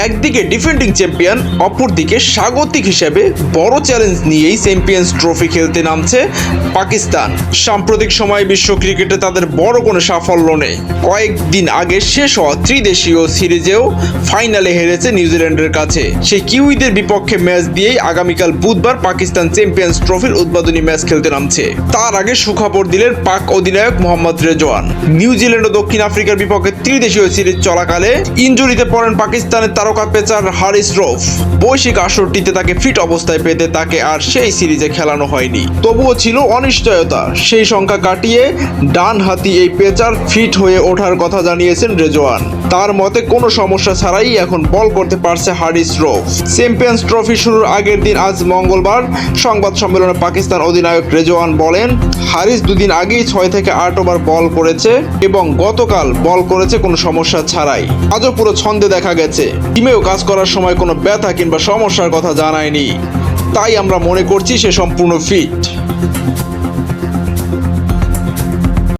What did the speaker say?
একদিকে defending champion, অপরদিকে স্বাগতিক হিসেবে বড় চ্যালেঞ্জ নিয়েই চ্যাম্পিয়ন্স ট্রফি খেলতে নামছে পাকিস্তান। সাম্প্রতিক সময়ে বিশ্ব ক্রিকেটে তাদের বড় কোনো সাফল্য নেই। কয়েকদিন আগে শেষ হওয়া ত্রিদেশীয় সিরিজেও ফাইনালে হেরেছে নিউজিল্যান্ডের কাছে। সেই কিউইদের বিপক্ষে ম্যাচ দিয়েই আগামীকাল বুধবার পাকিস্তান চ্যাম্পিয়ন্স ট্রফির উদ্বোধনী ম্যাচ খেলতে নামছে। তার আগে সুখবর দিলেন পাক অধিনায়ক মোহাম্মদ রেজওয়ান। নিউজিল্যান্ড ও দক্ষিণ আফ্রিকার বিপক্ষে ত্রিদেশীয় সিরিজ চলাকালে ইনজুরিতে পড়েন পাকিস্তানের তারকা পেসার হারিস রৌফ। বৈশ্বিক আসরটিতে তাকে ফিট অবস্থায় পেতে তাকে আর সেই সিরিজে খেলানো হয়নি। তবুও ছিল অনিশ্চয়তা। সেই সংখ্যা কাটিয়ে ডান হাতি এই পেসার ফিট হয়ে ওঠার কথা জানিয়েছেন রেজওয়ান। তার মতে কোনো সমস্যা ছাড়াই এখন বল করতে পারছে হারিস রৌফ। চ্যাম্পিয়ন্স ট্রফি শুরুর আগের দিন আজ মঙ্গলবার সংবাদ সম্মেলনে পাকিস্তান অধিনায়ক রেজওয়ান বলেন, হারিস দুদিন আগেই 6 থেকে 8 ওভার বল করেছে এবং গতকাল বল করেছে কোনো সমস্যা ছাড়াই। আজও পুরো ছন্দে দেখা গেছে। টিমেও কাজ করার সময় কোনো ব্যথা কিংবা সমস্যার কথা জানায়নি। তাই আমরা মনে করছি সে সম্পূর্ণ ফিট।